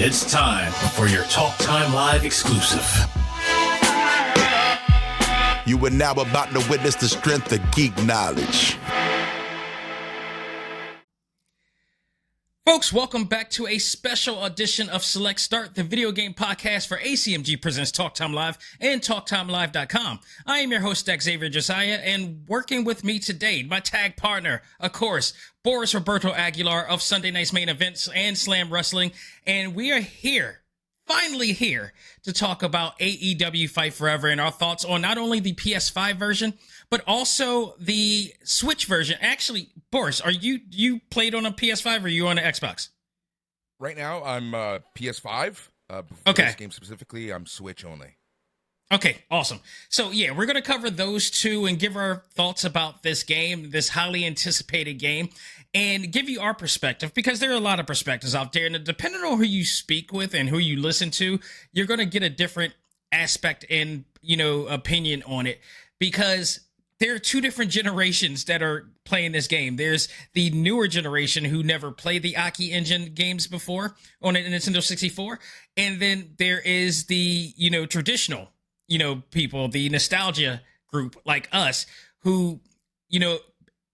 It's time for your Talk Time Live exclusive. You are now about to witness the strength of geek knowledge. Folks, welcome back to a special edition of Select Start, the video game podcast for ACMG Presents Talk Time Live and TalkTimeLive.com. I am your host, Xavier Josiah, and working with me today, my tag partner, of course, Boris Roberto Aguilar of Sunday Night's Main Events and Slam Wrestling, and we are here, finally here, to talk about AEW Fight Forever and our thoughts on not only the PS5 version, but also the Switch version. Actually, Boris, are you played on a PS5 or are you on an Xbox? Right now, I'm PS5. Okay. This game specifically, I'm Switch only. Okay, awesome. So yeah, we're going to cover those two and give our thoughts about this game, this highly anticipated game, and give you our perspective, because there are a lot of perspectives out there, and depending on who you speak with and who you listen to, you're going to get a different aspect and, opinion on it, because there are two different generations that are playing this game. There's the newer generation who never played the Aki Engine games before on a Nintendo 64. And then there is the, traditional, people, the nostalgia group like us who,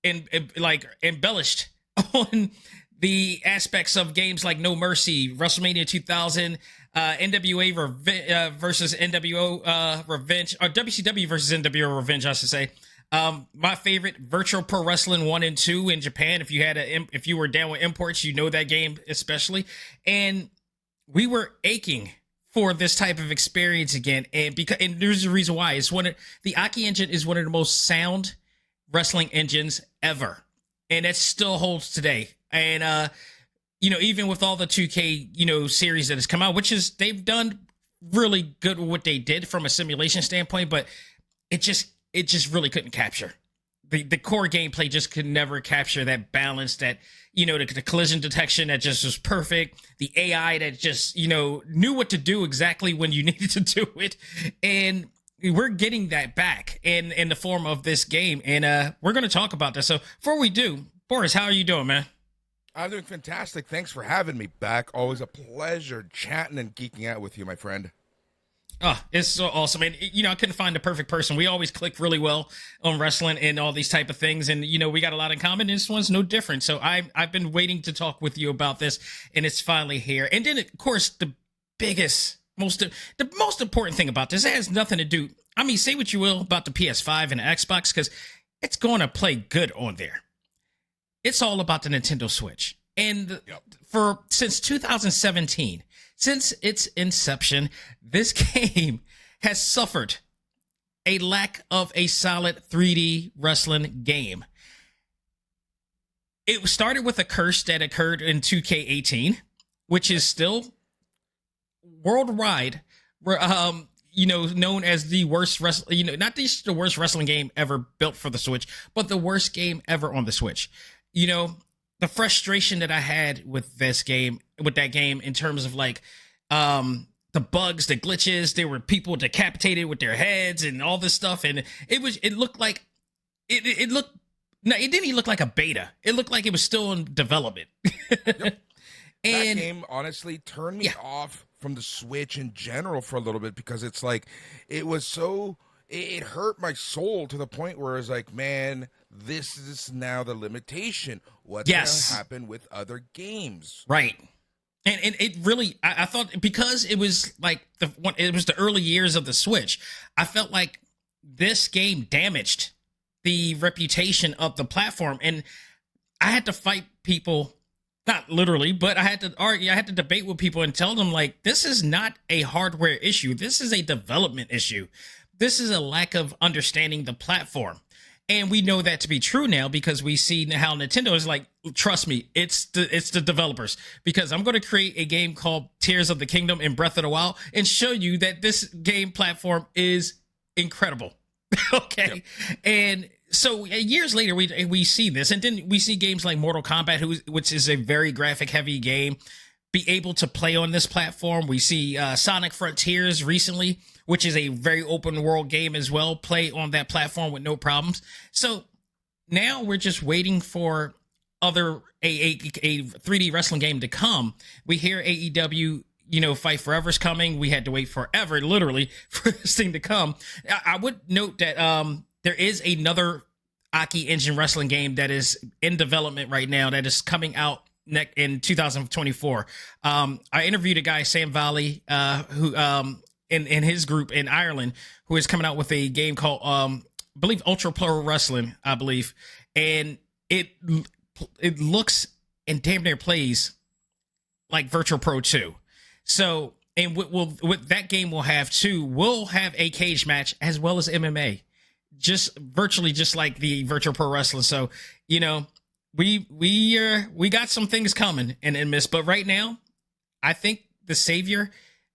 embellished on the aspects of games like No Mercy, WrestleMania 2000, NWA versus NWO Revenge, or WCW versus NWO Revenge, I should say. My favorite, Virtual Pro Wrestling 1 and 2 in Japan. If you were down with imports, that game especially. And we were aching for this type of experience again. And there's a reason why. The Aki Engine is one of the most sound wrestling engines ever. And that still holds today. And, even with all the 2K, series that has come out, they've done really good with what they did from a simulation standpoint, but it just really couldn't capture. The core gameplay just could never capture that balance, that, the collision detection that just was perfect. The AI that just, knew what to do exactly when you needed to do it. And we're getting that back in the form of this game. And we're going to talk about this. So before we do, Boris, how are you doing, man? I'm doing fantastic. Thanks for having me back. Always a pleasure chatting and geeking out with you, my friend. Oh, it's so awesome. And, I couldn't find the perfect person. We always click really well on wrestling and all these type of things. And, we got a lot in common. This one's no different. So I've been waiting to talk with you about this, and it's finally here. And then, of course, the most important thing about this, it has nothing to do. Say what you will about the PS5 and the Xbox, because it's going to play good on there. It's all about the Nintendo Switch. And since 2017, since its inception, this game has suffered a lack of a solid 3D wrestling game. It started with a curse that occurred in 2K18, which is still worldwide, known as the worst not just the worst wrestling game ever built for the Switch, but the worst game ever on the Switch. The frustration that I had with that game in terms of the bugs, the glitches, there were people decapitated with their heads and all this stuff. And it didn't even look like a beta. It looked like it was still in development. Yep. That game honestly turned me off from the Switch in general for a little bit, because it's like, it hurt my soul to the point where it's like, man, this is now the limitation. What's going to happen with other games? Right. And it really, I thought, because it was it was the early years of the Switch, I felt like this game damaged the reputation of the platform. And I had to fight people, not literally, but I had to argue, I had to debate with people and tell them, this is not a hardware issue. This is a development issue. This is a lack of understanding the platform. And we know that to be true now, because we see how Nintendo is like, trust me, it's the developers, because I'm going to create a game called Tears of the Kingdom and Breath of the Wild and show you that this game platform is incredible. Okay. Yep. And so years later, we see this, and then we see games like Mortal Kombat, which is a very graphic heavy game, be able to play on this platform. We see Sonic Frontiers recently, which is a very open world game as well, play on that platform with no problems. So now we're just waiting for a 3D wrestling game to come. We hear AEW, Fight Forever's coming. We had to wait forever, literally, for this thing to come. I would note that there is another Aki Engine wrestling game that is in development right now that is coming out in 2024. I interviewed a guy, Sam Valley, who in his group in Ireland, who is coming out with a game called I believe Ultra Pro Wrestling, I believe, and it looks and damn near plays like Virtual Pro 2. So, and with that game we'll have a cage match as well as MMA, just virtually just like the Virtual Pro Wrestling. So, we got some things coming in this, but right now, I think the savior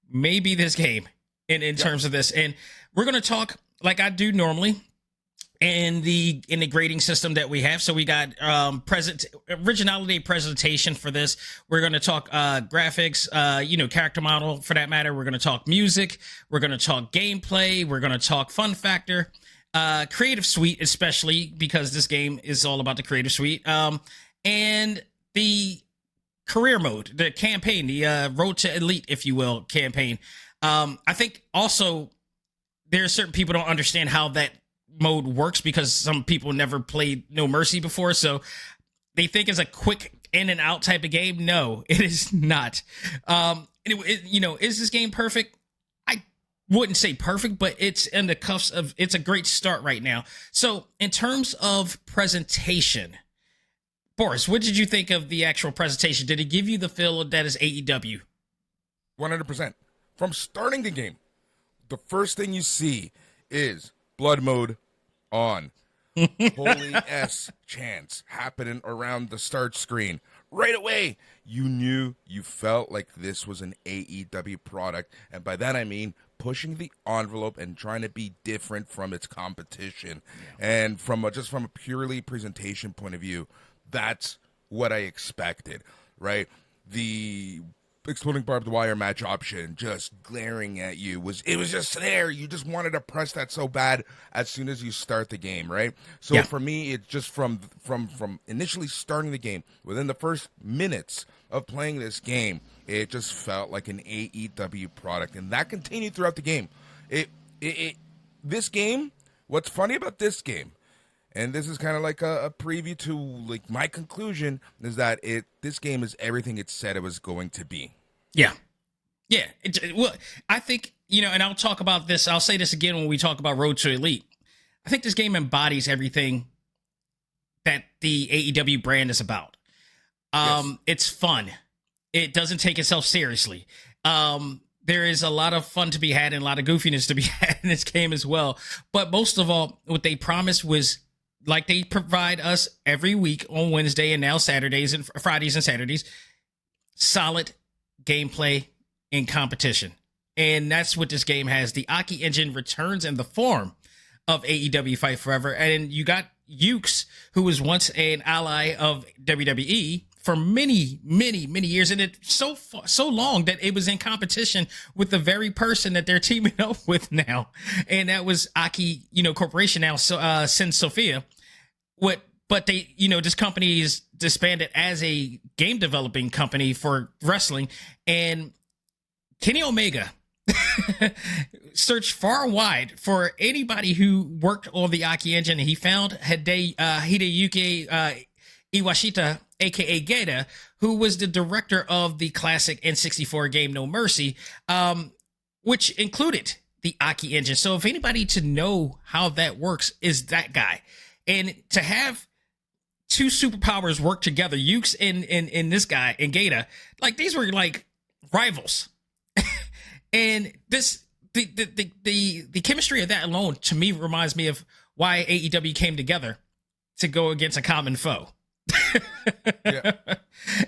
may be this game in terms of this. And we're going to talk like I do normally in the grading system that we have. So we got originality presentation for this. We're going to talk graphics, character model for that matter. We're going to talk music. We're going to talk gameplay. We're going to talk fun factor, creative suite, especially because this game is all about the creative suite, and the career mode, the campaign, the road to elite, if you will, campaign. I think also there are certain people don't understand how that mode works because some people never played No Mercy before, so they think it's a quick in and out type of game. No, it is not. Is this game perfect? I wouldn't say perfect, but it's in the cuffs of, it's a great start right now. So in terms of presentation, Boris, what did you think of the actual presentation? Did it give you the feel that is AEW? 100%. From starting the game, the first thing you see is blood mode on. Holy S chants happening around the start screen. Right away, you felt like this was an AEW product. And by that I mean pushing the envelope and trying to be different from its competition. Yeah. And from a purely presentation point of view, that's what I expected, right? The exploding barbed wire match option just glaring at you was just there. You just wanted to press that so bad as soon as you start the game, right? So for me, it's just from initially starting the game, within the first minutes of playing this game, it just felt like an AEW product, and that continued throughout the game. This game, what's funny about this game, and this is kind of like a preview to like my conclusion, is that this game is everything it said it was going to be. Yeah. Well, I think, and I'll talk about this. I'll say this again when we talk about Road to Elite. I think this game embodies everything that the AEW brand is about. It's fun. It doesn't take itself seriously. There is a lot of fun to be had and a lot of goofiness to be had in this game as well. But most of all, what they promised was, like they provide us every week on Wednesday and now Saturdays and Fridays and Saturdays, solid gameplay and competition. And that's what this game has. The Aki engine returns in the form of AEW Fight Forever. And you got Ukes, who was once an ally of WWE for many, many, many years. And it's so long that it was in competition with the very person that they're teaming up with now. And that was Aki, Corporation now, Sin Sophia. But they, this company is disbanded as a game developing company for wrestling. And Kenny Omega searched far and wide for anybody who worked on the Aki engine, and he found Hideyuki Iwashita, aka Geta, who was the director of the classic N64 game No Mercy, which included the Aki engine. So if anybody to know how that works is that guy. And to have two superpowers work together, Ukes and this guy and Geta, like these were like rivals. And this the chemistry of that alone to me reminds me of why AEW came together to go against a common foe. Yeah.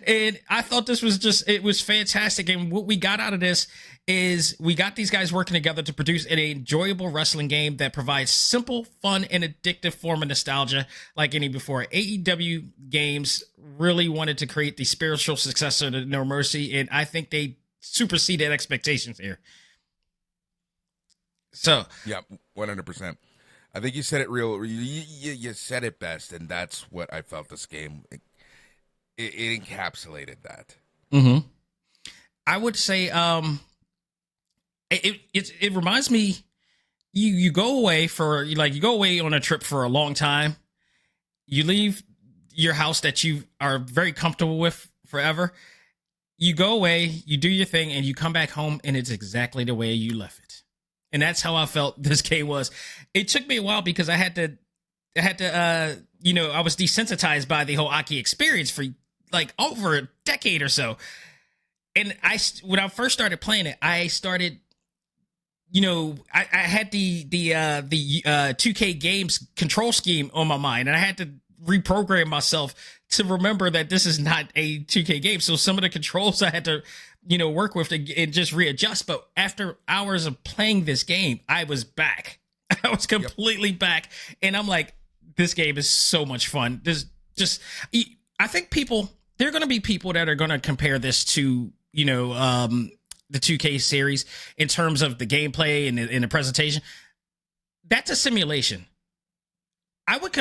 And I thought this was it was fantastic. And what we got out of this is we got these guys working together to produce an enjoyable wrestling game that provides simple, fun, and addictive form of nostalgia like any before. AEW games really wanted to create the spiritual successor to No Mercy, and I think they superseded expectations here. So yeah, 100%. I think you said it you said it best, and that's what I felt this game. It encapsulated that. Mm-hmm. I would say it reminds me, you go away for like, you go away on a trip for a long time, you leave your house that you are very comfortable with forever, you go away, you do your thing, and you come back home, and it's exactly the way you left it. And that's how I felt this game was. It took me a while because I had to I was desensitized by the whole Aki experience for like over a decade or so. And when I first started playing it, I started, I had the 2K games control scheme on my mind, and I had to reprogram myself to remember that this is not a 2K game. So some of the controls I had to, work with and just readjust. But after hours of playing this game, I was back. I was completely back. And I'm like, this game is so much fun. I think there are going to be people that are going to compare this to, the 2K series in terms of the gameplay and the presentation. That's a simulation. I would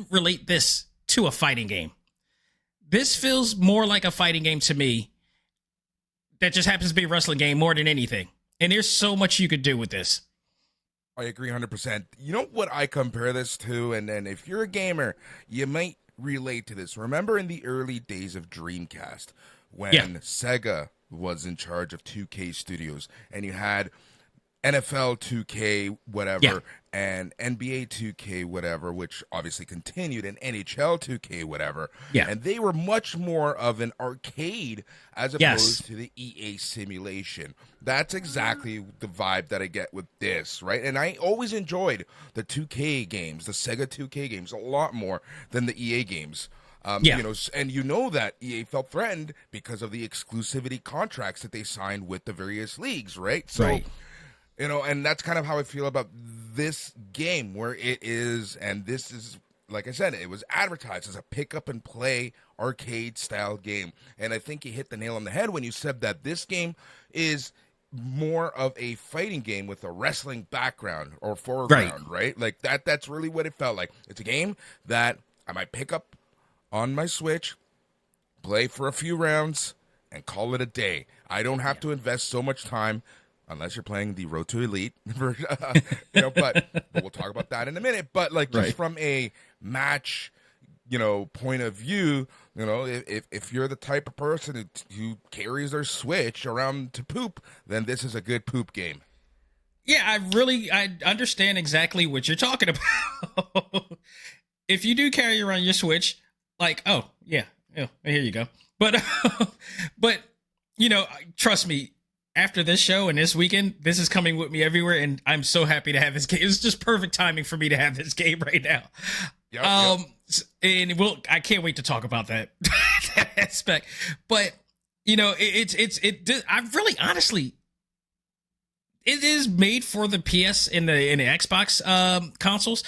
relate this to a fighting game. This feels more like a fighting game to me that just happens to be a wrestling game more than anything. And there's so much you could do with this. I agree 100%. You know what I compare this to? And then if you're a gamer, you might relate to this. Remember in the early days of Dreamcast when Sega was in charge of 2K Studios and you had NFL 2K whatever and NBA 2K whatever, which obviously continued, and NHL 2K whatever. Yeah. And they were much more of an arcade as opposed to the EA simulation. That's exactly the vibe that I get with this, right? And I always enjoyed the 2K games, the Sega 2K games, a lot more than the EA games. And that EA felt threatened because of the exclusivity contracts that they signed with the various leagues, right? So, and that's kind of how I feel about this game, where it is, and this is, like I said, it was advertised as a pick-up-and-play arcade-style game. And I think you hit the nail on the head when you said that this game is more of a fighting game with a wrestling background or foreground, right? Like, that's really what it felt like. It's a game that I might pick up on my Switch, play for a few rounds, and call it a day. I don't have to invest so much time, unless you're playing the Road to Elite, but we'll talk about that in a minute. But just from a match, point of view, if you're the type of person who carries their Switch around to poop, then this is a good poop game. Yeah, I understand exactly what you're talking about. If you do carry around your Switch, here you go. But trust me, after this show and this weekend, this is coming with me everywhere, and I'm so happy to have this game. It's just perfect timing for me to have this game right now. And I can't wait to talk about that aspect. But I really honestly, it is made for the PS and the Xbox consoles,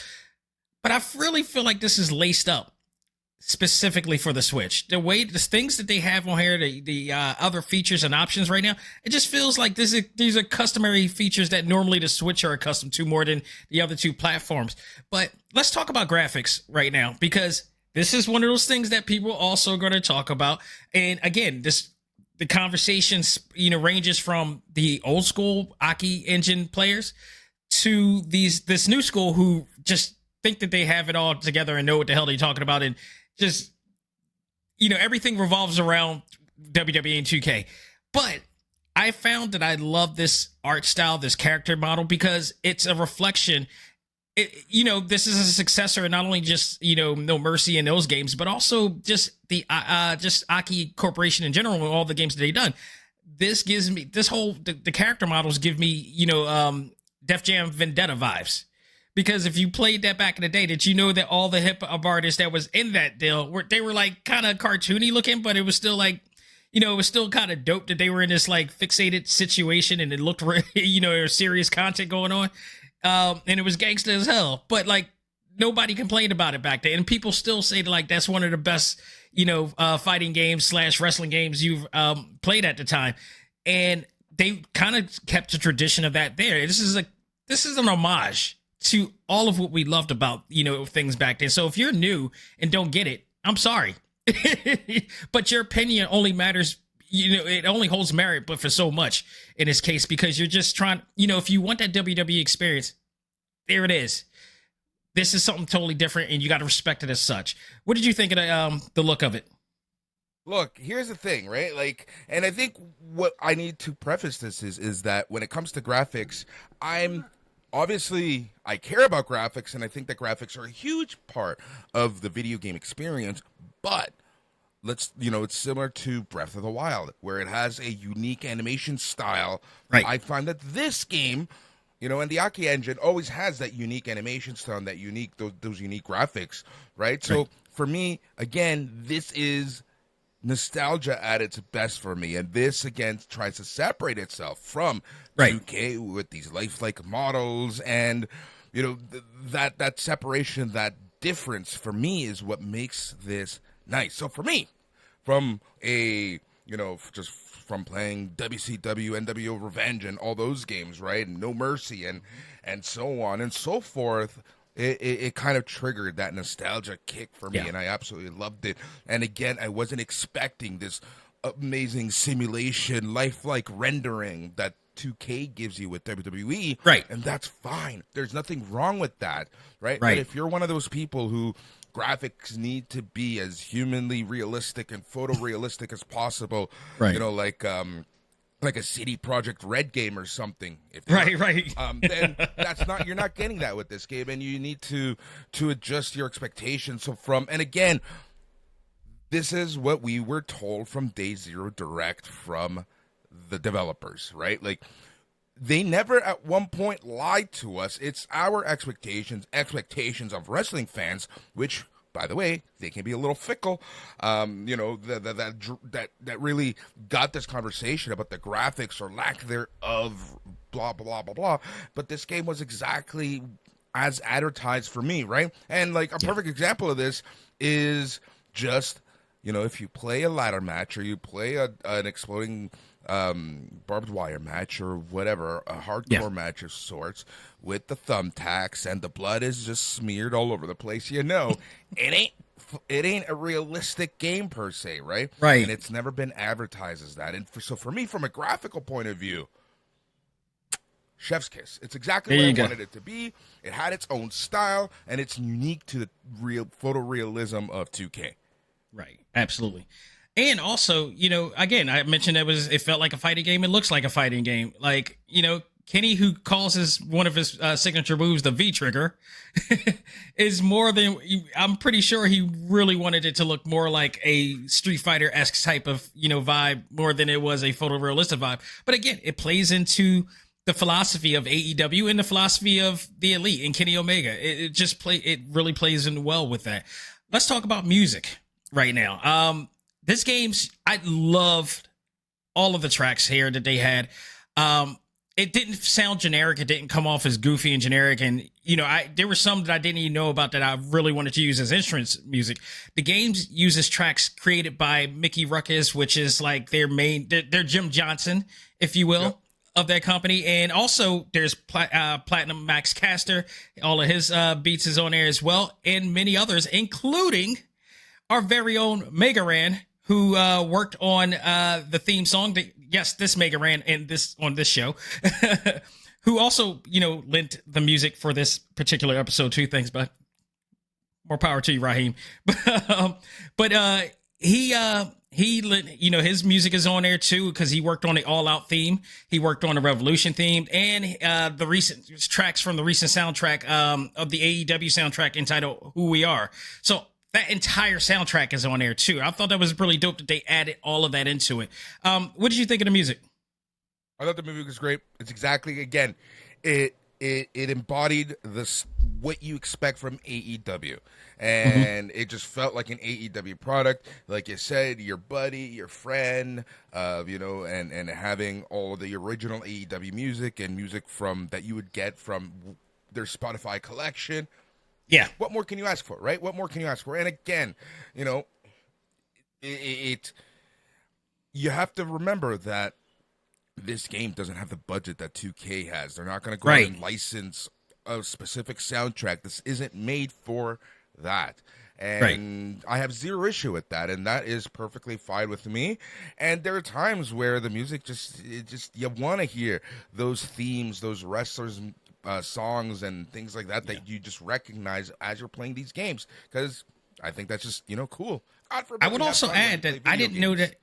but I really feel like this is laced up specifically for the Switch. The things that they have on here, the other features and options right now, it just feels like these are customary features that normally the Switch are accustomed to more than the other two platforms. But let's talk about graphics right now, because this is one of those things that people also are going to talk about. And again, the conversations, ranges from the old school Aki engine players to this new school who just think that they have it all together and know what the hell they're talking about, and just, everything revolves around WWE and 2K. But I found that I love this art style, this character model, because it's a reflection. This is a successor, and not only just, No Mercy in those games, but also just the Aki Corporation in general, and all the games that they've done. This gives me the character models give me, Def Jam Vendetta vibes. Because if you played that back in the day, did you know that all the hip hop artists that was in that deal they were like kind of cartoony looking, but it was still like, it was still kind of dope that they were in this like fixated situation, and it looked, there was serious content going on, and it was gangster as hell. But like nobody complained about it back then, and people still say that like that's one of the best, fighting games / wrestling games you've played at the time, and they kind of kept the tradition of that there. This is an homage to all of what we loved about, things back then. So if you're new and don't get it, I'm sorry. But your opinion only matters, it only holds merit, but for so much in this case, because you're just trying, if you want that WWE experience, there it is. This is something totally different, and you got to respect it as such. What did you think of the look of it? Look, here's the thing, right? Like, and I think what I need to preface this is that when it comes to graphics, I care about graphics, and I think that graphics are a huge part of the video game experience, but it's similar to Breath of the Wild, where it has a unique animation style. Right. I find that this game, and the Aki engine always has that unique animation style and that those unique graphics, right? So for me, again, this is nostalgia at its best for me, and this again tries to separate itself from 2K with these lifelike models, and that separation, that difference for me is what makes this nice. So for me, from just from playing WCW, NWO Revenge, and all those games, right, and No Mercy, and so on and so forth, it kind of triggered that nostalgia kick for me, and I absolutely loved it. And again, I wasn't expecting this amazing simulation, lifelike rendering that 2K gives you with WWE, right? And that's fine. There's nothing wrong with that, right? But if you're one of those people who graphics need to be as humanly realistic and photorealistic as possible, like a CD Projekt Red game or something, then you're not getting that with this game, and you need to adjust your expectations. So and again, this is what we were told from Day Zero direct from the developers, right? Like, they never at one point lied to us. It's our expectations of wrestling fans, which, by the way, they can be a little fickle. That really got this conversation about the graphics or lack thereof, blah, blah, blah, blah. But this game was exactly as advertised for me, right? And like a perfect example of this is just, if you play a ladder match or you play an exploding barbed wire match or whatever, a hardcore match of sorts with the thumbtacks and the blood is just smeared all over the place, it ain't a realistic game per se, right? And it's never been advertised as that. And so for me, from a graphical point of view, chef's kiss. It's exactly what I wanted it to be. It had its own style, and it's unique to the real photorealism of 2K. Right, absolutely. And also, again, I mentioned it felt like a fighting game. It looks like a fighting game. Like, Kenny, who calls one of his signature moves the V trigger, is more than, I'm pretty sure he really wanted it to look more like a Street Fighter-esque type of, vibe, more than it was a photorealistic vibe. But again, it plays into the philosophy of AEW and the philosophy of the Elite and Kenny Omega. It really plays in well with that. Let's talk about music right now. This game's, I loved all of the tracks here that they had. It didn't sound generic. It didn't come off as goofy and generic. And, there were some that I didn't even know about that I really wanted to use as instruments music. The game uses tracks created by Mickey Ruckus, which is like their Jim Johnson, if you will, of that company. And also there's Platinum Max Caster. All of his beats is on there as well. And many others, including our very own Mega Ran, who worked on the theme song. This Mega Ran on this show, who also, lent the music for this particular episode too. Thanks, bud. More power to you, Raheem. But he lent, his music is on there too, because he worked on the All Out theme. He worked on the Revolution theme, and the recent tracks from the recent soundtrack of the AEW soundtrack entitled "Who We Are." So that entire soundtrack is on there too. I thought that was really dope that they added all of that into it. What did you think of the music? I thought the music was great. It's exactly, again, it embodied what you expect from AEW, and it just felt like an AEW product. Like you said, your buddy, your friend, and having all the original AEW music and music from that you would get from their Spotify collection. Yeah. What more can you ask for, right? What more can you ask for? And again, you have to remember that this game doesn't have the budget that 2K has. They're not going to go out and license a specific soundtrack. This isn't made for that. And I have zero issue with that, and that is perfectly fine with me. And there are times where the music just you want to hear those themes, those wrestlers' songs and things like that that you just recognize as you're playing these games, because I think that's just cool. I would also add that I didn't know that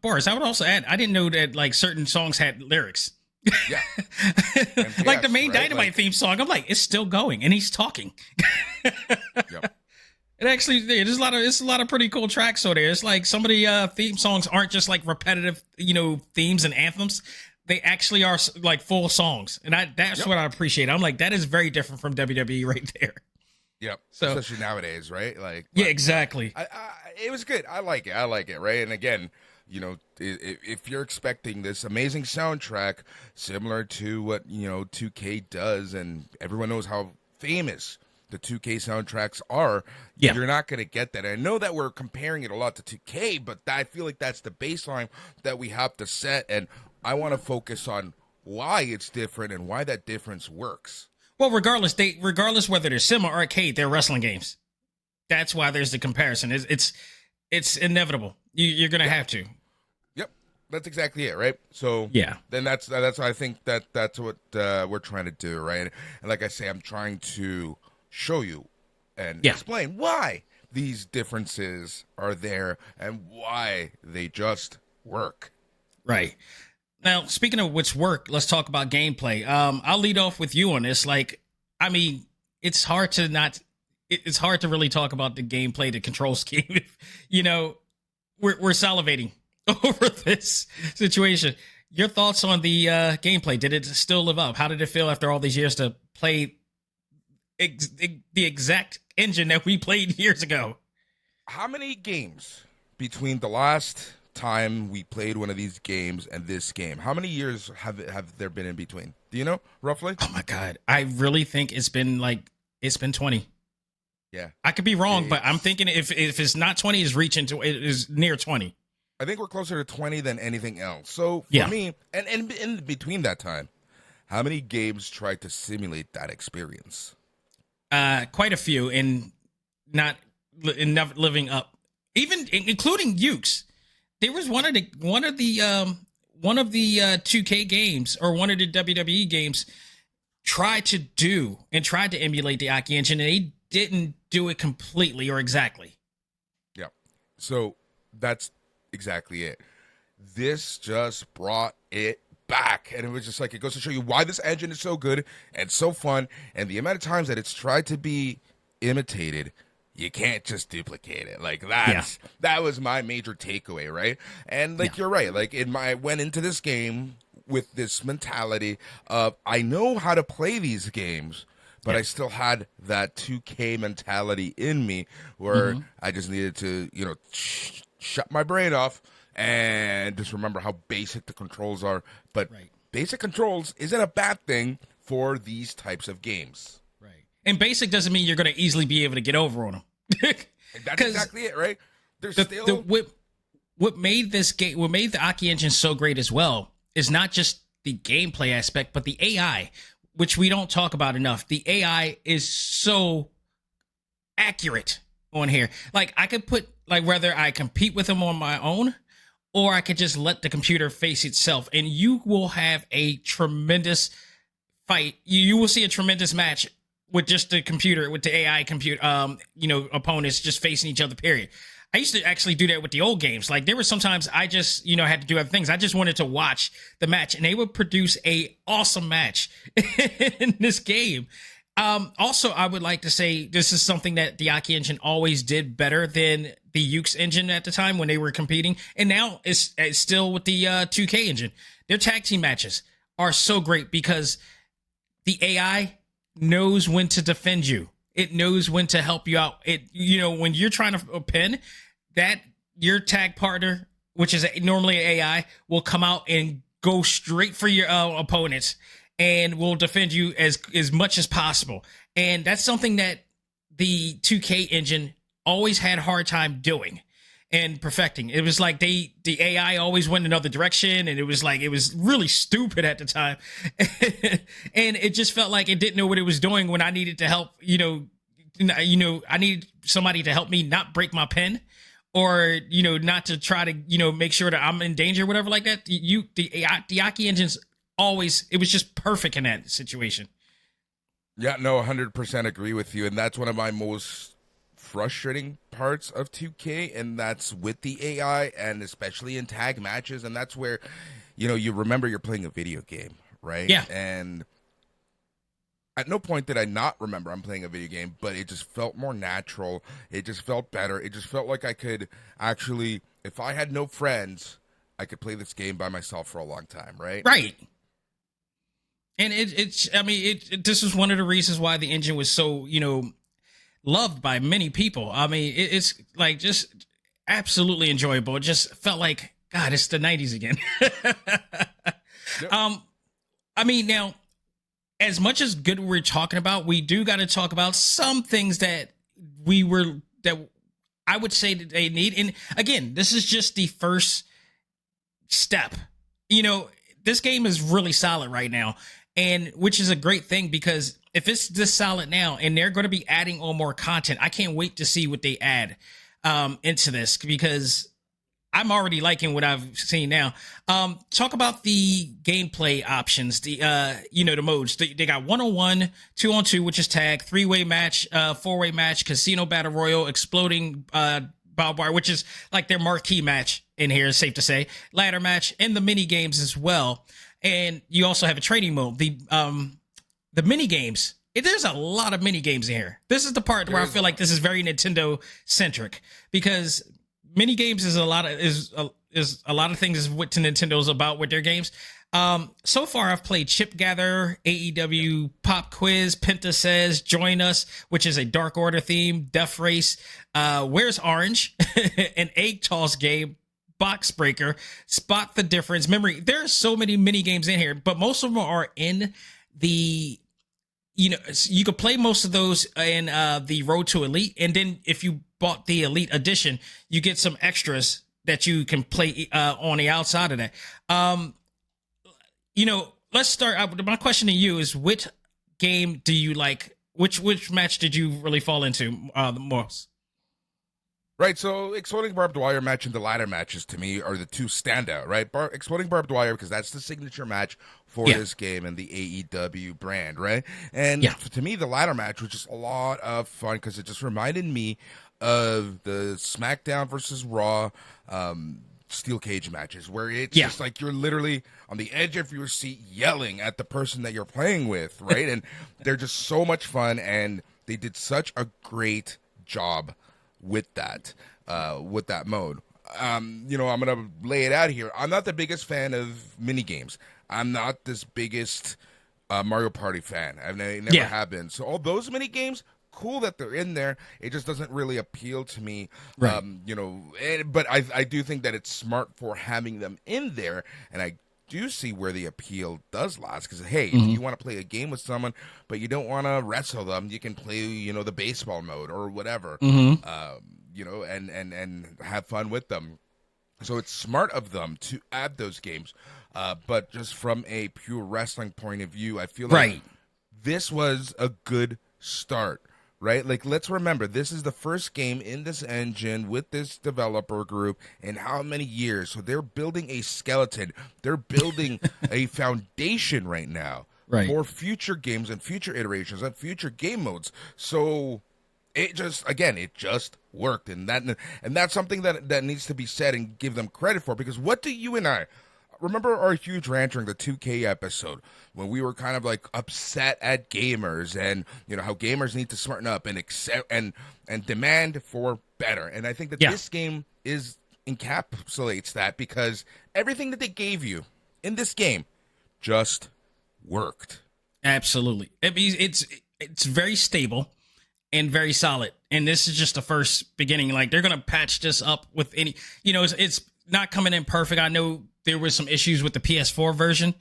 Boris. I would also add I didn't know that like certain songs had lyrics. Yeah, like the main Dynamite theme song. I'm like, it's still going, and he's talking. Yep. It actually, there's a lot of pretty cool tracks over there. It's like some of the theme songs aren't just like repetitive, themes and anthems. They actually are like full songs, and that's what I appreciate. I'm like, that is very different from WWE right there. Yep. So, especially nowadays, right? Like, yeah, exactly. It was good. I like it, right? And again, if you're expecting this amazing soundtrack similar to what 2K does, and everyone knows how famous the 2K soundtracks are, you're not going to get that. I know that we're comparing it a lot to 2K, but I feel like that's the baseline that we have to set, and I want to focus on why it's different and why that difference works. Well, regardless whether they're sim or arcade, they're wrestling games. That's why there's the comparison. It's inevitable. You're going to have to. Yep, that's exactly it, right? So then that's I think that's what we're trying to do, right? And like I say, I'm trying to show you and explain why these differences are there and why they just work. Right. Now, speaking of which work, let's talk about gameplay. I'll lead off with you on this. Like, I mean, it's hard to really talk about the gameplay, the control scheme. We're salivating over this situation. Your thoughts on the gameplay? Did it still live up? How did it feel after all these years to play the exact engine that we played years ago? How many games between the last time we played one of these games and this game? How many years have there been in between? Do you know roughly? Oh my God, I really think it's been 20. Yeah, I could be wrong, but I'm thinking if it's not 20, it is near 20. I think we're closer to 20 than anything else. So for me, and in between that time, how many games tried to simulate that experience? Quite a few, and not living up, even including Ukes. There was one of the 2K games or one of the WWE games tried to emulate the Aki engine, and they didn't do it completely or exactly. Yeah. So that's exactly it. This just brought it back, and it was just like, it goes to show you why this engine is so good and so fun, and the amount of times that it's tried to be imitated, you can't just duplicate it. Like that was my major takeaway, right? And you're right. Like I went into this game with this mentality of, I know how to play these games, but I still had that 2K mentality in me where I just needed to, shut my brain off and just remember how basic the controls are. But basic controls isn't a bad thing for these types of games. Right. And basic doesn't mean you're going to easily be able to get over on them. That's exactly it, right? There's still... What made the Aki engine so great as well is not just the gameplay aspect, but the AI, which we don't talk about enough. The AI is so accurate on here. Like, I could put, whether I compete with them on my own, or I could just let the computer face itself, and you will have a tremendous fight. You will see a tremendous match with just the computer, with the AI opponents just facing each other, period. I used to actually do that with the old games. Like, there were sometimes I just, had to do other things. I just wanted to watch the match, and they would produce a awesome match in this game. Also, I would like to say this is something that the Aki engine always did better than the Ukes engine at the time when they were competing. And now it's still with the 2K engine. Their tag team matches are so great because the AI knows when to defend you. It knows when to help you out. When you're trying to pin, that your tag partner, which is normally an AI, will come out and go straight for your opponents and will defend you as much as possible. And that's something that the 2K engine always had a hard time doing and perfecting. It was like the AI always went another direction, and it was really stupid at the time. And it just felt like it didn't know what it was doing when I needed to help, I need somebody to help me not break my pen, or not to try to make sure that I'm in danger, whatever like that. The Aki engines always, it was just perfect in that situation. Yeah, no, 100% agree with you, and that's one of my most frustrating parts of 2K, and that's with the AI, and especially in tag matches, and that's where you remember you're playing a video game, right? Yeah. And at no point did I not remember I'm playing a video game, but it just felt more natural. It just felt better. It just felt like I could actually, if I had no friends, I could play this game by myself for a long time, right? Right. And this is one of the reasons why the engine was so, loved by many people. I mean, it's like just absolutely enjoyable. It just felt like, God, it's the 90s again. Yep. Now, as much as good we're talking about, we do got to talk about some things that I would say that they need. And again, this is just the first step. This game is really solid right now, and which is a great thing, because if it's this solid now and they're going to be adding on more content, I can't wait to see what they add into this, because I'm already liking what I've seen now. Talk about the gameplay options, the modes. They got 1-on-1, 2-on-2, which is tag, 3-way match, 4-way match, casino battle royal, exploding barbed wire, which is like their marquee match in here, is safe to say, ladder match, and the mini games as well. And you also have a training mode. The mini games. There's a lot of mini games in here. This is the part where I feel like this is very Nintendo centric, because mini games is a lot of things is what Nintendo's about with their games. So far I've played Chip Gather, AEW Pop Quiz, Penta Says, Join Us, which is a Dark Order theme, Death Race, Where's Orange, an Egg Toss game, Box Breaker, Spot the Difference, Memory. There are so many mini games in here, but most of them are in the, you could play most of those in the Road to Elite, and then if you bought the Elite Edition, you get some extras that you can play on the outside of that. Let's start out. My question to you is, which game do you like? Which match did you really fall into the most? Right, so Exploding Barbed Wire match and the ladder matches to me are the two standout, right? Exploding Barbed Wire, because that's the signature match for this game and the AEW brand, right? And to me, the ladder match was just a lot of fun, because it just reminded me of the SmackDown versus Raw steel cage matches, where it's just like you're literally on the edge of your seat yelling at the person that you're playing with, right? And they're just so much fun, and they did such a great job with that mode. I'm gonna lay it out here. I'm not the biggest fan of mini games. I'm not this biggest Mario Party fan. I never have been. So all those mini games, cool that they're in there. It just doesn't really appeal to me. Right. But I do think that it's smart for having them in there, and I do see where the appeal does last, because if you want to play a game with someone but you don't want to wrestle them, you can play the baseball mode or whatever, and have fun with them. So it's smart of them to add those games, but just from a pure wrestling point of view, I feel like this was a good start. Right? Like, let's remember, this is the first game in this engine with this developer group in how many years? So they're building a skeleton. They're building a foundation right now for future games and future iterations and future game modes. So it just worked. And that's something that needs to be said and give them credit for, because what do you and I remember our huge rant during the 2K episode when we were kind of like upset at gamers and how gamers need to smarten up and accept and demand for better. And I think that this game encapsulates that, because everything that they gave you in this game just worked. Absolutely. It's very stable and very solid. And this is just the first beginning. Like, they're going to patch this up with any, it's not coming in perfect. I know there was some issues with the PS4 version,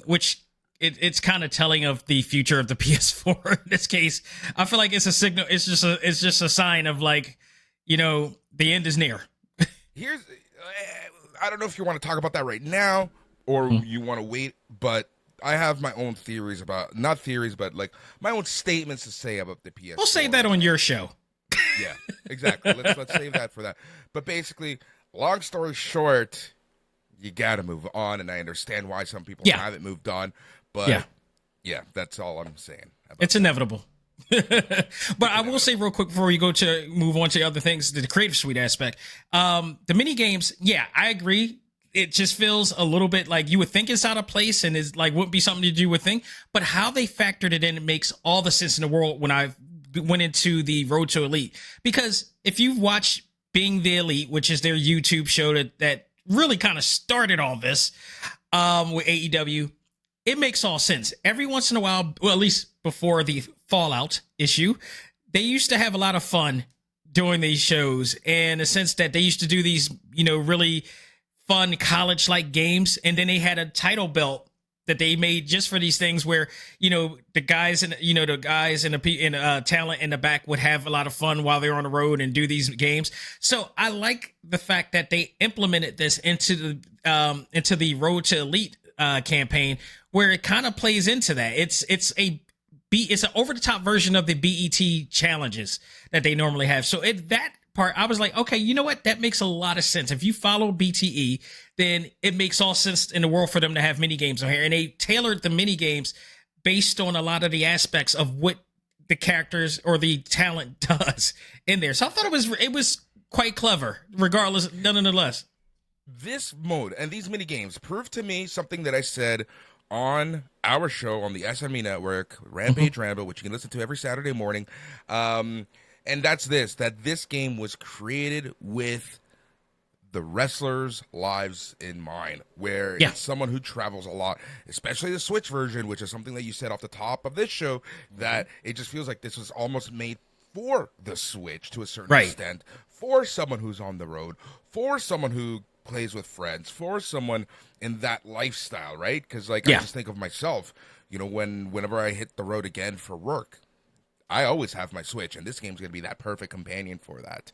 which it's kind of telling of the future of the PS4 in this case. I feel like it's a signal. It's just a sign of, like, the end is near. I don't know if you want to talk about that right now or you want to wait, but I have my own theories about, not theories, but like my own statements to say about the PS4. We'll save that on your show. Yeah, exactly. Let's save that for that. But basically, long story short, you got to move on, and I understand why some people haven't moved on. But yeah, that's all I'm saying. It's inevitable. But I will say real quick before we move on to other things, the creative suite aspect. The mini games, I agree. It just feels a little bit like you would think it's out of place and is like wouldn't be something you would think. But how they factored it in, it makes all the sense in the world when I went into the Road to Elite. Because if you've watched Being the Elite, which is their YouTube show that really kind of started all this with AEW, it makes all sense. Every once in a while, well, at least before the Fallout issue, they used to have a lot of fun doing these shows, in a sense that they used to do these, really fun college-like games, and then they had a title belt that they made just for these things where, the guys and the talent in the back would have a lot of fun while they were on the road and do these games. So I like the fact that they implemented this into the Road to Elite campaign, where it kind of plays into that. It's an over-the-top version of the BET challenges that they normally have. So that part, I was like, okay, you know what? That makes a lot of sense. If you follow BTE, then it makes all sense in the world for them to have mini games on here. And they tailored the mini games based on a lot of the aspects of what the characters or the talent does in there. So I thought it was quite clever, regardless, nonetheless. This mode and these mini games prove to me something that I said on our show on the SME Network, Rampage Rambo, which you can listen to every Saturday morning. And that's that this game was created with the wrestlers' lives in mind, where it's someone who travels a lot, especially the Switch version, which is something that you said off the top of this show, that it just feels like this was almost made for the Switch to a certain extent, for someone who's on the road, for someone who plays with friends, for someone in that lifestyle, right? Because I just think of myself, whenever I hit the road again for work, I always have my Switch, and this game's going to be that perfect companion for that.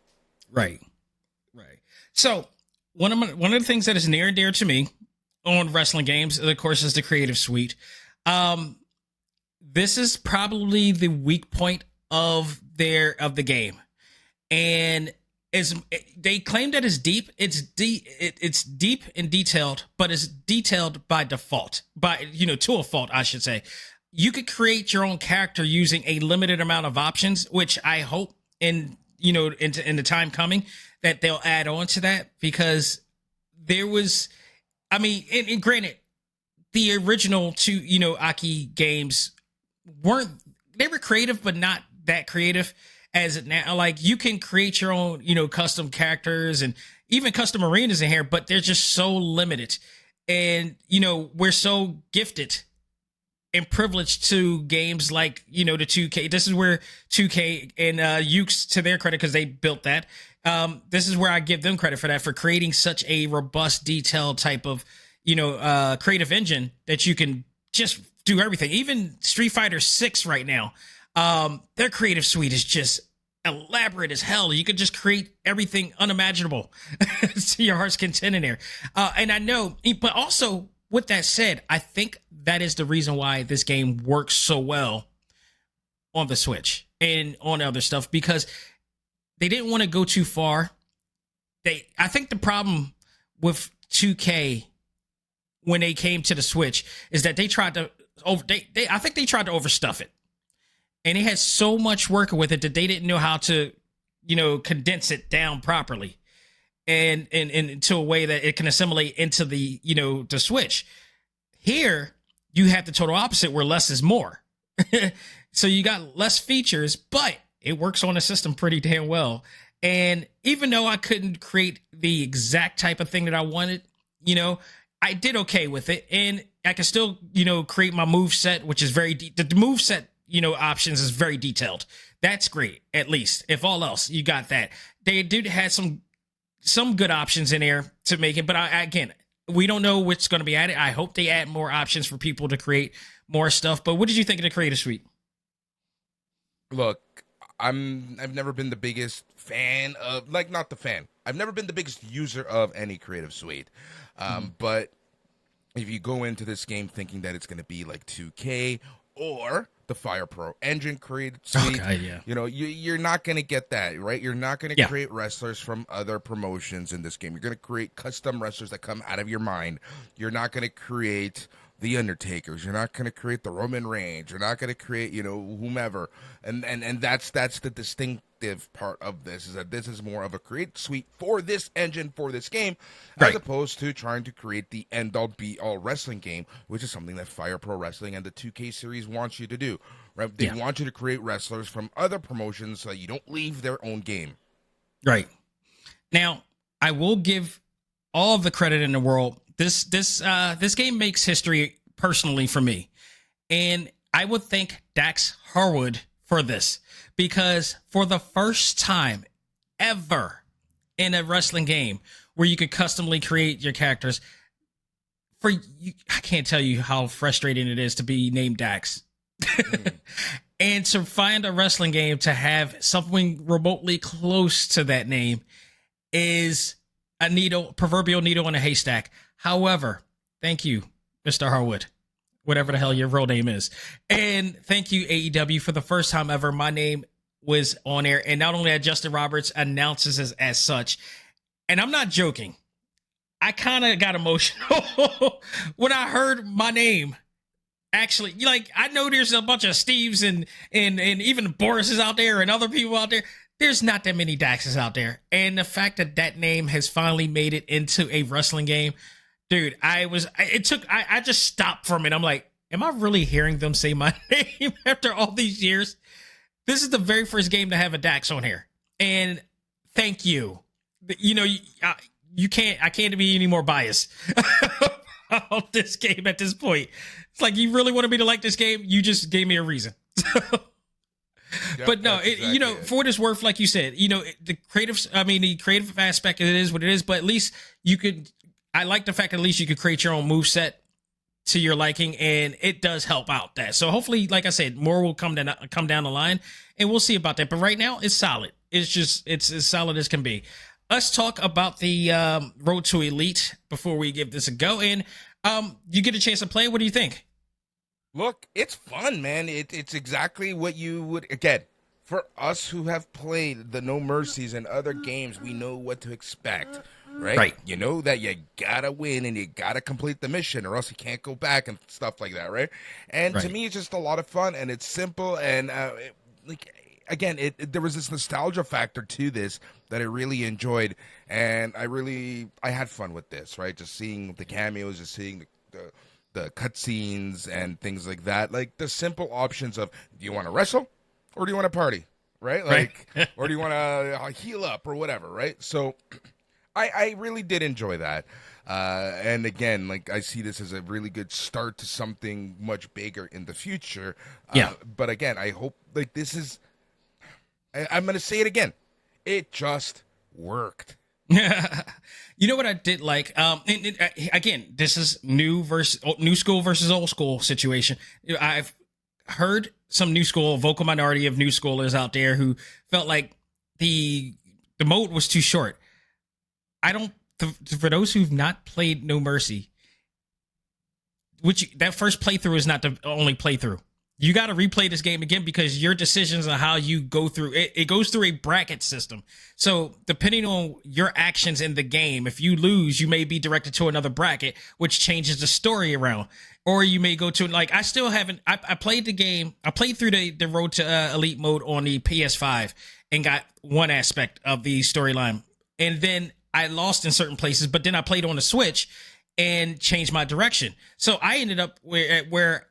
Right. So one of the things that is near and dear to me on wrestling games, of course, is the creative suite. This is probably the weak point of the game, and they claim that it's deep. It's deep and detailed, but it's detailed by default, to a fault, I should say. You could create your own character using a limited amount of options, which I hope in the time coming that they'll add on to that, because there was, and granted, the original two, Aki games were creative, but not that creative as it now. Like, you can create your own, custom characters and even custom arenas in here, but they're just so limited. And, we're so gifted and privileged to games like, the 2K. This is where 2K and Ukes, to their credit, because they built that. This is where I give them credit for that, for creating such a robust, detailed type of, creative engine that you can just do everything. Even Street Fighter 6 right now, their creative suite is just elaborate as hell. You could just create everything unimaginable to your heart's content in there. And I know, but also, with that said, I think that is the reason why this game works so well on the Switch and on other stuff, because they didn't want to go too far. I think the problem with 2K when they came to the Switch is that they tried to I think they tried to overstuff it. And they had so much work with it that they didn't know how to, condense it down properly. And into a way that it can assimilate into the, the Switch. Here, you have the total opposite, where less is more. So you got less features, but it works on the system pretty damn well. And even though I couldn't create the exact type of thing that I wanted, I did okay with it. And I can still, create my move set, which is the move set, options is very detailed. That's great, at least. If all else, you got that. They did have some good options in there to make it, but again, we don't know what's going to be added. I hope they add more options for people to create more stuff. But what did you think of the creative suite? Look, I've never been the biggest fan of, not the fan. I've never been the biggest user of any creative suite. But if you go into this game thinking that it's going to be like 2K or the Fire Pro engine created suite, you're not going to get that, right? You're not going to create wrestlers from other promotions in this game. You're going to create custom wrestlers that come out of your mind. You're not going to create the Undertakers. You're not going to create the Roman Reigns. You're not going to create, whomever. And that's the distinctive part of this, is that this is more of a create suite for this engine, for this game, as opposed to trying to create the end-all be-all wrestling game, which is something that Fire Pro Wrestling and the 2K series wants you to do. Right? They want you to create wrestlers from other promotions so that you don't leave their own game. Right. Now, I will give all of the credit in the world. This game makes history personally for me, and I would thank Dax Harwood for this, because for the first time ever in a wrestling game where you could customly create your characters, I can't tell you how frustrating it is to be named Dax. And to find a wrestling game to have something remotely close to that name is a proverbial needle in a haystack. However, thank you, Mr. Harwood, whatever the hell your real name is. And thank you, AEW, for the first time ever my name was on air. And not only that, Justin Roberts announces as such. And I'm not joking. I kind of got emotional when I heard my name. Actually, like, I know there's a bunch of Steves and even Boris is out there and other people out there. There's not that many Daxes out there. And the fact that name has finally made it into a wrestling game, dude, I just stopped for a minute. I'm like, am I really hearing them say my name after all these years? This is the very first game to have a Dax on here. And thank you. I can't be any more biased about this game at this point. It's like, you really wanted me to like this game? You just gave me a reason. But no, for what it's worth, like you said, the creative aspect, it is what it is, but at least I like the fact that at least you could create your own moveset to your liking, and it does help out that. So hopefully, like I said, more will come down the line, and we'll see about that. But right now, it's solid. It's as solid as can be. Let's talk about the Road to Elite before we give this a go. And you get a chance to play. What do you think? Look, it's fun, man. It's exactly what you would, again, for us who have played the No Mercies and other games, we know what to expect, right? You know that you gotta win and you gotta complete the mission, or else you can't go back and stuff like that, right? And to me, it's just a lot of fun, and it's simple, and there was this nostalgia factor to this that I really enjoyed, and I had fun with this, right? Just seeing the cameos, just seeing the cutscenes and things like that. Like, the simple options of, do you want to wrestle or do you want to party, right? Like, or do you want to heal up or whatever, right? So I really did enjoy that. And again, like, I see this as a really good start to something much bigger in the future. But again, I hope, like, this is, I'm going to say it again. It just worked. You know what I did like? Again, this is new school versus old school situation. I've heard some new school, vocal minority of new schoolers out there who felt like the mode was too short. For those who've not played No Mercy, that first playthrough is not the only playthrough. You got to replay this game again, because your decisions on how you go through it goes through a bracket system. So depending on your actions in the game, if you lose, you may be directed to another bracket, which changes the story around. Or you may go to, like, I still haven't, I played the game. I played through the Road to Elite mode on the PS5 and got one aspect of the storyline. And then I lost in certain places, but then I played on the Switch and changed my direction. So I ended up where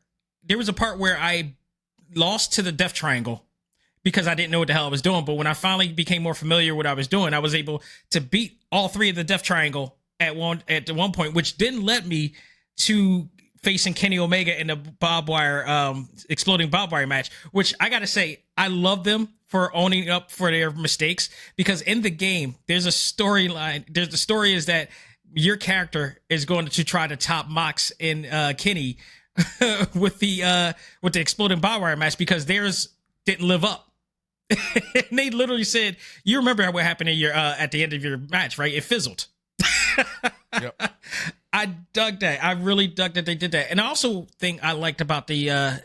there was a part where I lost to the Death Triangle because I didn't know what the hell I was doing. But when I finally became more familiar with what I was doing, I was able to beat all three of the Death Triangle at one point, which didn't let me to facing Kenny Omega in the exploding barbed wire match, which I got to say, I love them for owning up for their mistakes, because in the game, there's a storyline. The story is that your character is going to try to top Mox and Kenny with the exploding barbed wire match, because theirs didn't live up. And they literally said, you remember what happened in your at the end of your match, right? It fizzled. Yep. I dug that. I really dug that they did that. And I also think I liked about the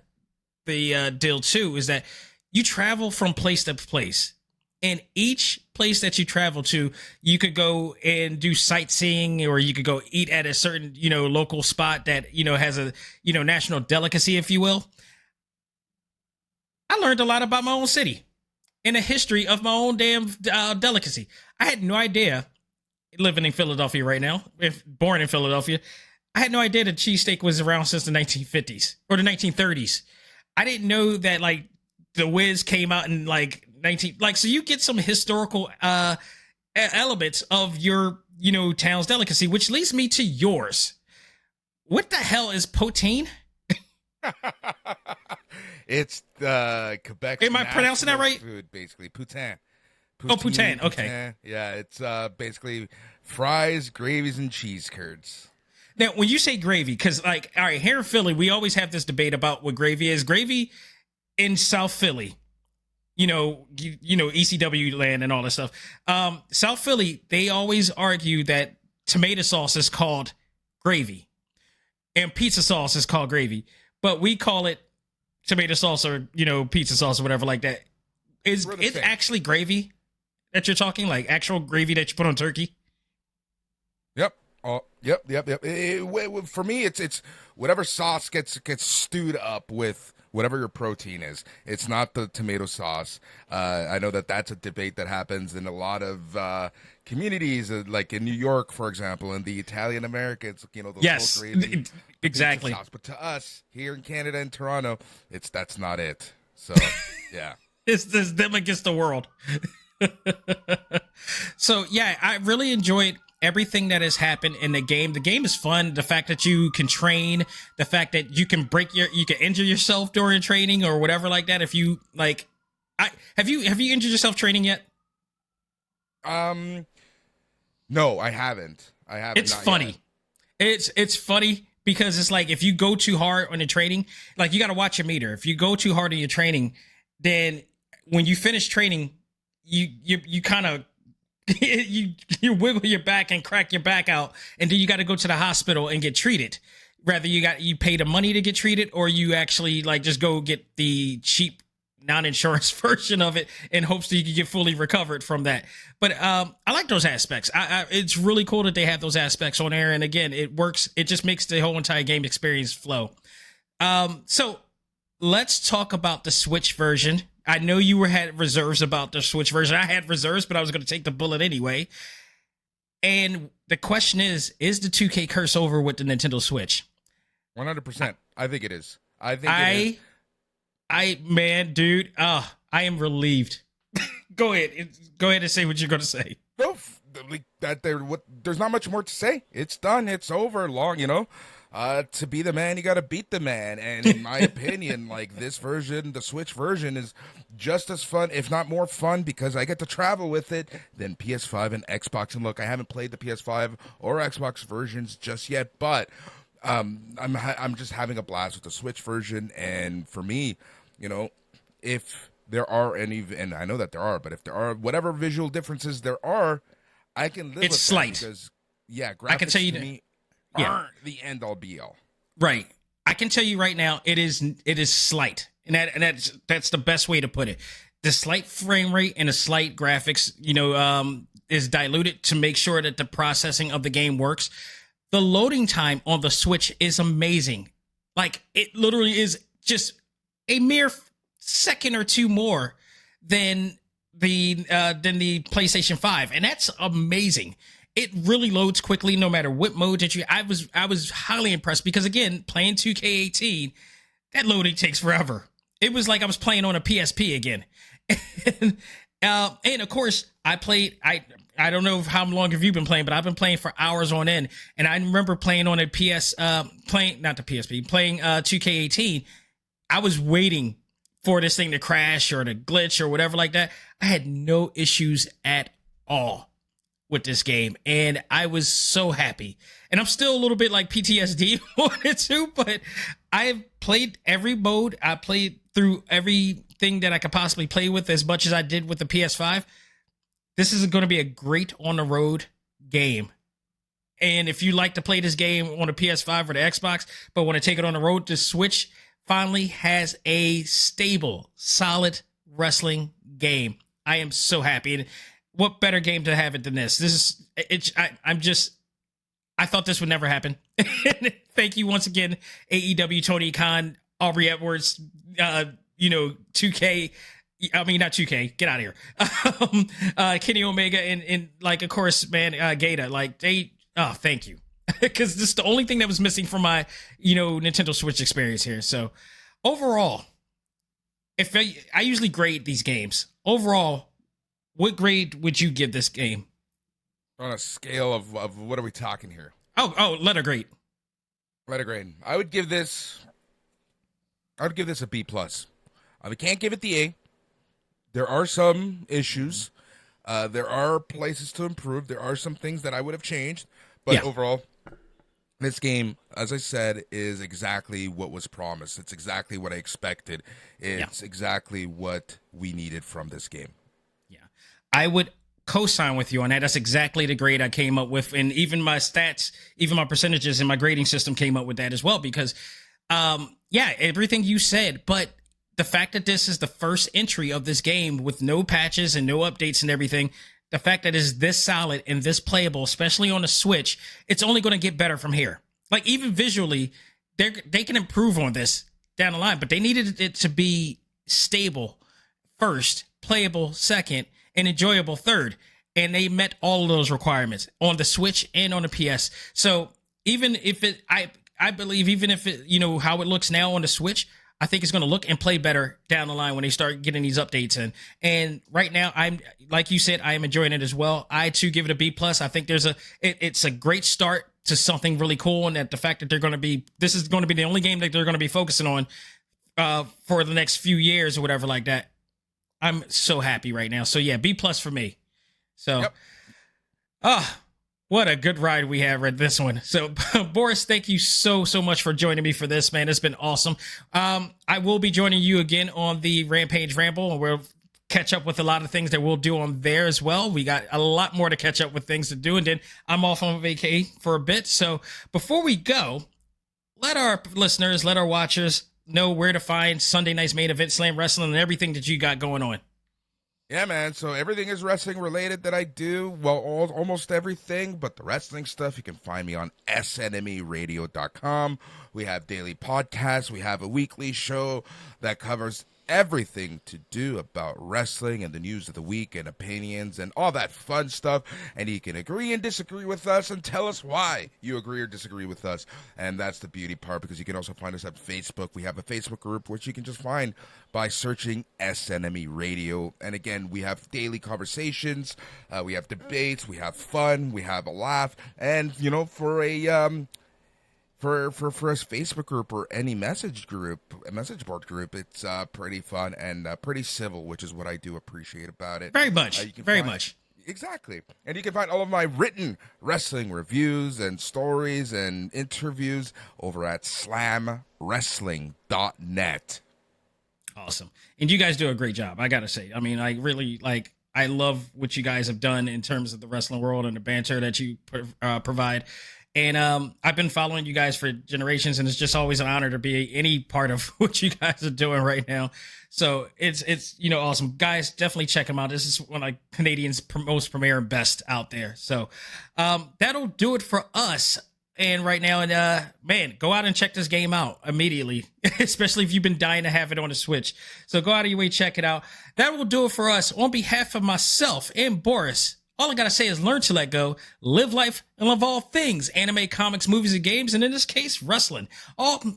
deal too is that you travel from place to place. And each place that you travel to, you could go and do sightseeing, or you could go eat at a certain, local spot that, has a, national delicacy, if you will. I learned a lot about my own city and the history of my own damn delicacy. I had no idea, living in Philadelphia right now, born in Philadelphia, I had no idea that cheesesteak was around since the 1950s or the 1930s. I didn't know that, like, the Wiz came out in, so you get some historical elements of your, town's delicacy, which leads me to yours. What the hell is poutine? It's Quebec. Am I pronouncing that right? Food, basically. Poutine. Poutine. Okay. Poutine. Yeah, it's basically fries, gravies, and cheese curds. Now, when you say gravy, because, all right, here in Philly, we always have this debate about what gravy is. Gravy in South Philly, ECW land and all this stuff. South Philly, they always argue that tomato sauce is called gravy and pizza sauce is called gravy, but we call it tomato sauce or, pizza sauce or whatever like that. Is it actually gravy that you're talking, like actual gravy that you put on turkey? Yep. Oh, yep. For me, it's whatever sauce gets stewed up with whatever your protein is. It's not the tomato sauce. I know that's a debate that happens in a lot of communities, like in New York, for example, and the Italian Americans, those yes, gravy, exactly. Sauce. But to us here in Canada and Toronto, that's not it. So, yeah. It's them against the world. So, yeah, I really enjoyed everything that has happened in the game. The game is fun. The fact that you can train, the fact that you can you can injure yourself during training or whatever like that. If you have you injured yourself training yet? No, I haven't. It's funny. Yet. It's funny because it's like if you go too hard on the training, like you got to watch your meter. If you go too hard on your training, then when you finish training, you kind of you wiggle your back and crack your back out, and then you got to go to the hospital and get treated. Rather you pay the money to get treated, or you actually just go get the cheap non-insurance version of it in hopes that you can get fully recovered from that. But I like those aspects. It's really cool that they have those aspects on there, and again, it works. It just makes the whole entire game experience flow. So let's talk about the Switch version. I know you had reserves about the Switch version. I had reserves, but I was going to take the bullet anyway. And the question is the 2K curse over with the Nintendo Switch? 100%. I think it is. Man, dude, I am relieved. Go ahead and say what you're going to say. No, there's not much more to say. It's done. It's over. To be the man, you got to beat the man. And in my opinion, this version, the Switch version, is just as fun, if not more fun, because I get to travel with it than PS5 and Xbox. And look, I haven't played the PS5 or Xbox versions just yet, but I'm just having a blast with the Switch version. And for me, if there are any, and I know that there are, but if there are whatever visual differences there are, I can live with it's slight. Because graphics I can tell you to me aren't the end all be all. Right. I can tell you right now, it is slight, and that's the best way to put it. The slight frame rate and the slight graphics, is diluted to make sure that the processing of the game works. The loading time on the Switch is amazing. It literally is just a mere second or two more than the PlayStation 5, and that's amazing. It really loads quickly no matter what mode that I was highly impressed because, again, playing 2K18, that loading takes forever. It was like I was playing on a PSP again. And of course, I I don't know how long have you been playing, but I've been playing for hours on end. And I remember playing on a playing 2K18. I was waiting for this thing to crash or to glitch or whatever like that. I had no issues at all with this game, and I was so happy. And I'm still a little bit like PTSD on it too, but I've played every mode. I played through everything that I could possibly play with as much as I did with the PS5. This is going to be a great on the road game. And if you like to play this game on a PS5 or the Xbox, but want to take it on the road, the Switch finally has a stable, solid wrestling game. I am so happy. And what better game to have it than this? I thought this would never happen. Thank you once again, AEW, Tony Khan, Aubrey Edwards, 2K. I mean, not 2K. Get out of here. Kenny Omega and like, of course, man, Gata. Like, thank you. Because this is the only thing that was missing from my, Nintendo Switch experience here. So, overall, if I usually grade these games. Overall, what grade would you give this game? On a scale of what are we talking here? Oh, letter grade. Letter grade. I would give this a B+. We can't give it the A. There are some issues. There are places to improve. There are some things that I would have changed. But overall, this game, as I said, is exactly what was promised. It's exactly what I expected. It's exactly what we needed from this game. Yeah. I would co-sign with you on that. That's exactly the grade I came up with. And even my stats, even my percentages in my grading system came up with that as well. Because, everything you said. But the fact that this is the first entry of this game with no patches and no updates and everything, the fact that it's this solid and this playable, especially on the Switch, it's only going to get better from here. Like, even visually, they can improve on this down the line, but they needed it to be stable first, playable second, and enjoyable third. And they met all of those requirements on the Switch and on the PS. So even if I believe even if it, how it looks now on the Switch, I think it's going to look and play better down the line when they start getting these updates in. And right now, I'm like you said, I am enjoying it as well. I too give it a B+. I think it's a great start to something really cool, and that the fact that this is going to be the only game that they're going to be focusing on for the next few years or whatever like that. I'm so happy right now. So yeah, B+ for me. So, what a good ride we have at this one. So, Boris, thank you so much for joining me for this, man. It's been awesome. I will be joining you again on the Rampage Ramble, and we'll catch up with a lot of things that we'll do on there as well. We got a lot more to catch up with things to do, and then I'm off on vacay for a bit. So, before we go, let our listeners, let our watchers know where to find Sunday night's main event, Slam Wrestling, and everything that you got going on. Yeah, man. So everything is wrestling related that I do. Well, almost everything, but the wrestling stuff, you can find me on snmeradio.com. We have daily podcasts. We have a weekly show that covers everything to do about wrestling and the news of the week and opinions and all that fun stuff. And you can agree and disagree with us and tell us why you agree or disagree with us. And that's the beauty part, because you can also find us at Facebook. We have a Facebook group, which you can just find by searching SNME Radio. And again, we have daily conversations. We have debates. We have fun. We have a laugh. And, for a... For a Facebook group or any message board group, it's pretty fun and pretty civil, which is what I do appreciate about it. Very much, very much. Exactly. And you can find all of my written wrestling reviews and stories and interviews over at slamwrestling.net. Awesome. And you guys do a great job, I got to say. I mean, I really, I love what you guys have done in terms of the wrestling world and the banter that you provide. And I've been following you guys for generations, and it's just always an honor to be any part of what you guys are doing right now. So it's awesome. Guys, definitely check them out. This is one of Canadians' most premier and best out there. So that'll do it for us. And right now, man, go out and check this game out immediately, especially if you've been dying to have it on the Switch. So go out of your way, check it out. That will do it for us. On behalf of myself and Boris, all I gotta say is learn to let go, live life, and love all things anime, comics, movies, and games, and in this case, wrestling.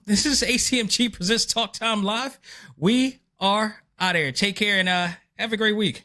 This is ACMG Presents Talk Time Live. We are out of here. Take care and have a great week.